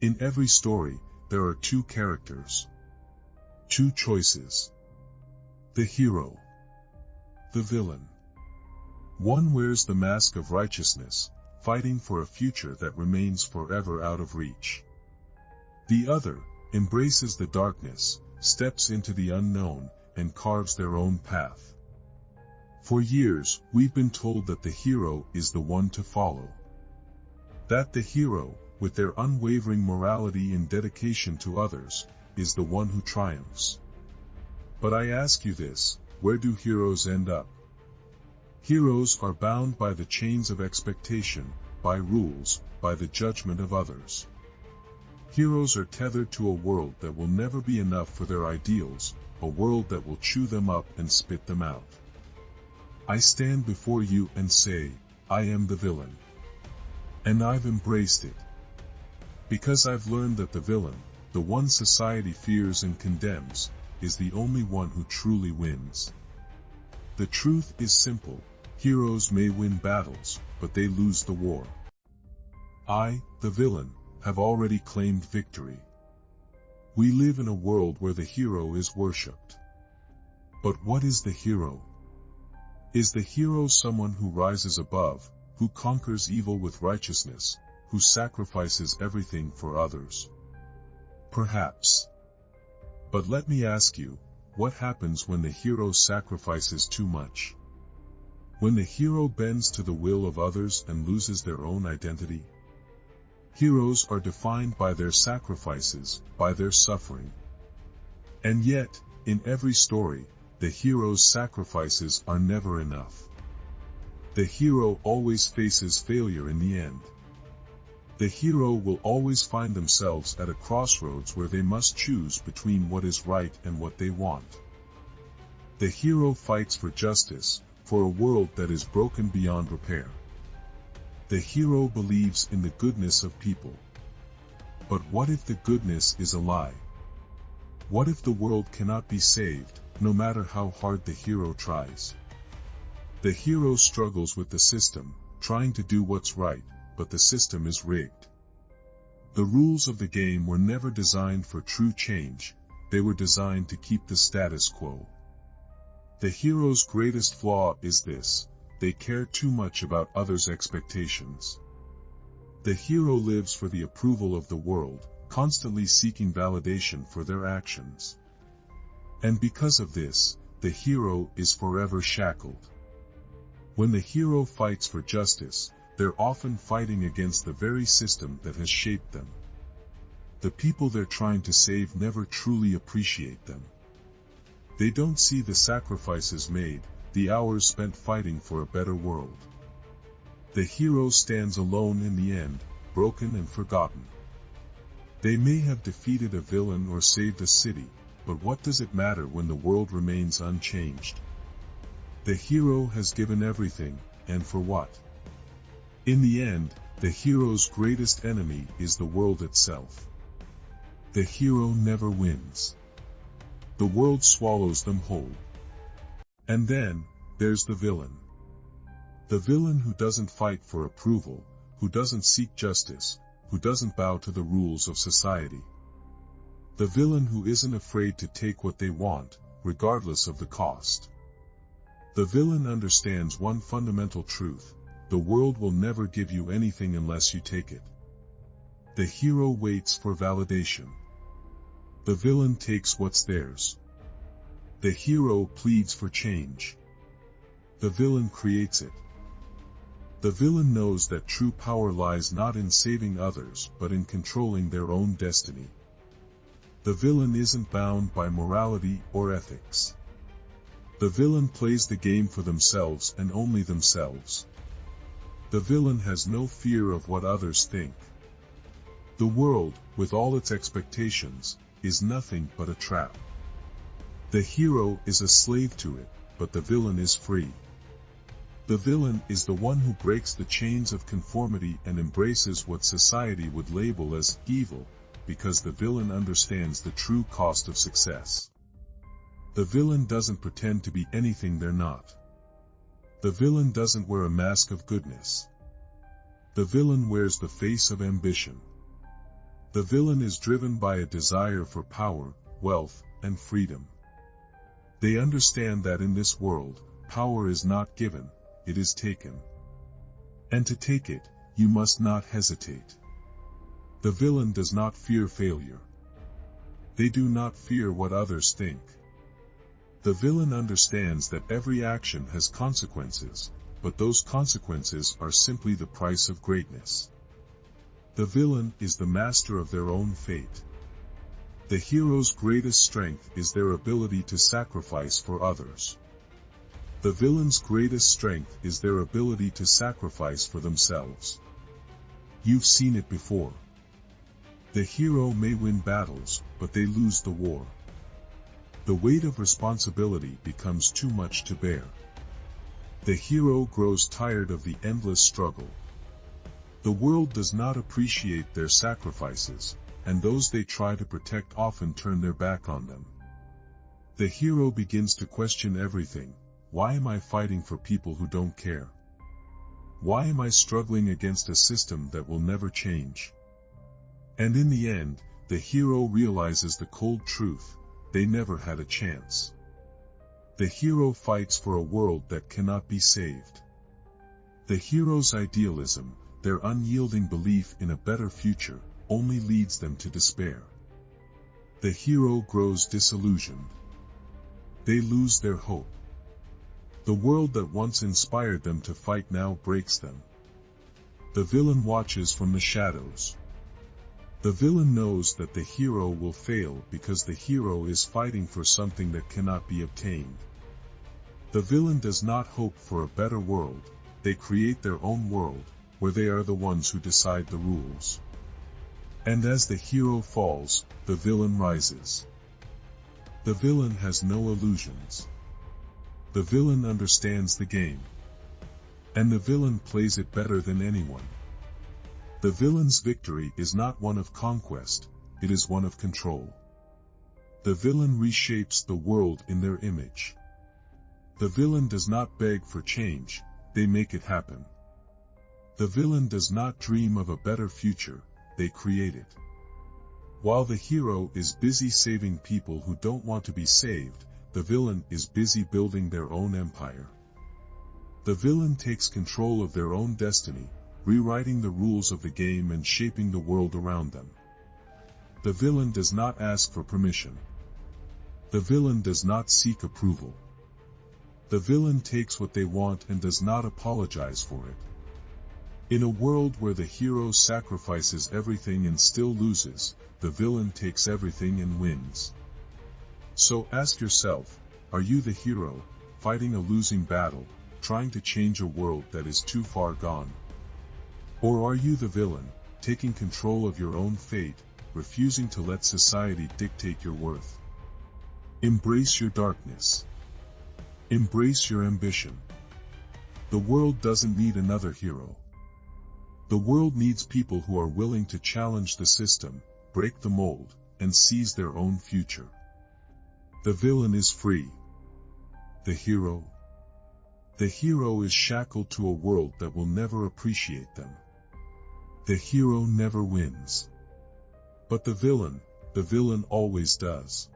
In every story, there are two characters. Two choices. The hero. The villain. One wears the mask of righteousness, fighting for a future that remains forever out of reach. The other embraces the darkness, steps into the unknown, and carves their own path. For years, we've been told that the hero is the one to follow. That the hero, with their unwavering morality and dedication to others, is the one who triumphs. But I ask you this, where do heroes end up? Heroes are bound by the chains of expectation, by rules, by the judgment of others. Heroes are tethered to a world that will never be enough for their ideals, a world that will chew them up and spit them out. I stand before you and say, I am the villain. And I've embraced it. Because I've learned that the villain, the one society fears and condemns, is the only one who truly wins. The truth is simple. Heroes may win battles, but they lose the war. I, the villain, have already claimed victory. We live in a world where the hero is worshipped. But what is the hero? Is the hero someone who rises above, who conquers evil with righteousness, who sacrifices everything for others? Perhaps. But let me ask you, what happens when the hero sacrifices too much? When the hero bends to the will of others and loses their own identity? Heroes are defined by their sacrifices, by their suffering. And yet, in every story, the hero's sacrifices are never enough. The hero always faces failure in the end. The hero will always find themselves at a crossroads where they must choose between what is right and what they want. The hero fights for justice, for a world that is broken beyond repair. The hero believes in the goodness of people. But what if the goodness is a lie? What if the world cannot be saved, no matter how hard the hero tries? The hero struggles with the system, trying to do what's right, but the system is rigged. The rules of the game were never designed for true change, they were designed to keep the status quo. The hero's greatest flaw is this: they care too much about others' expectations. The hero lives for the approval of the world, constantly seeking validation for their actions. And because of this, the hero is forever shackled. When the hero fights for justice, they're often fighting against the very system that has shaped them. The people they're trying to save never truly appreciate them. They don't see the sacrifices made, the hours spent fighting for a better world. The hero stands alone in the end, broken and forgotten. They may have defeated a villain or saved a city, but what does it matter when the world remains unchanged? The hero has given everything, and for what? In the end, the hero's greatest enemy is the world itself. The hero never wins. The world swallows them whole. And then, there's the villain. The villain who doesn't fight for approval, who doesn't seek justice, who doesn't bow to the rules of society. The villain who isn't afraid to take what they want, regardless of the cost. The villain understands one fundamental truth: the world will never give you anything unless you take it. The hero waits for validation. The villain takes what's theirs. The hero pleads for change. The villain creates it. The villain knows that true power lies not in saving others but in controlling their own destiny. The villain isn't bound by morality or ethics. The villain plays the game for themselves and only themselves. The villain has no fear of what others think. The world, with all its expectations, is nothing but a trap. The hero is a slave to it, but the villain is free. The villain is the one who breaks the chains of conformity and embraces what society would label as evil, because the villain understands the true cost of success. The villain doesn't pretend to be anything they're not. The villain doesn't wear a mask of goodness. The villain wears the face of ambition. The villain is driven by a desire for power, wealth, and freedom. They understand that in this world, power is not given, it is taken. And to take it, you must not hesitate. The villain does not fear failure. They do not fear what others think. The villain understands that every action has consequences, but those consequences are simply the price of greatness. The villain is the master of their own fate. The hero's greatest strength is their ability to sacrifice for others. The villain's greatest strength is their ability to sacrifice for themselves. You've seen it before. The hero may win battles, but they lose the war. The weight of responsibility becomes too much to bear. The hero grows tired of the endless struggle. The world does not appreciate their sacrifices, and those they try to protect often turn their back on them. The hero begins to question everything. Why am I fighting for people who don't care? Why am I struggling against a system that will never change? And in the end, the hero realizes the cold truth: they never had a chance. The hero fights for a world that cannot be saved. The hero's idealism, their unyielding belief in a better future, only leads them to despair. The hero grows disillusioned. They lose their hope. The world that once inspired them to fight now breaks them. The villain watches from the shadows. The villain knows that the hero will fail because the hero is fighting for something that cannot be obtained. The villain does not hope for a better world, they create their own world, where they are the ones who decide the rules. And as the hero falls, the villain rises. The villain has no illusions. The villain understands the game. And the villain plays it better than anyone. The villain's victory is not one of conquest, it is one of control. The villain reshapes the world in their image. The villain does not beg for change, they make it happen. The villain does not dream of a better future, they create it. While the hero is busy saving people who don't want to be saved, the villain is busy building their own empire. The villain takes control of their own destiny, rewriting the rules of the game and shaping the world around them. The villain does not ask for permission. The villain does not seek approval. The villain takes what they want and does not apologize for it. In a world where the hero sacrifices everything and still loses, the villain takes everything and wins. So ask yourself, are you the hero, fighting a losing battle, trying to change a world that is too far gone? Or are you the villain, taking control of your own fate, refusing to let society dictate your worth? Embrace your darkness. Embrace your ambition. The world doesn't need another hero. The world needs people who are willing to challenge the system, break the mold, and seize their own future. The villain is free. The hero? The hero is shackled to a world that will never appreciate them. The hero never wins. But the villain always does.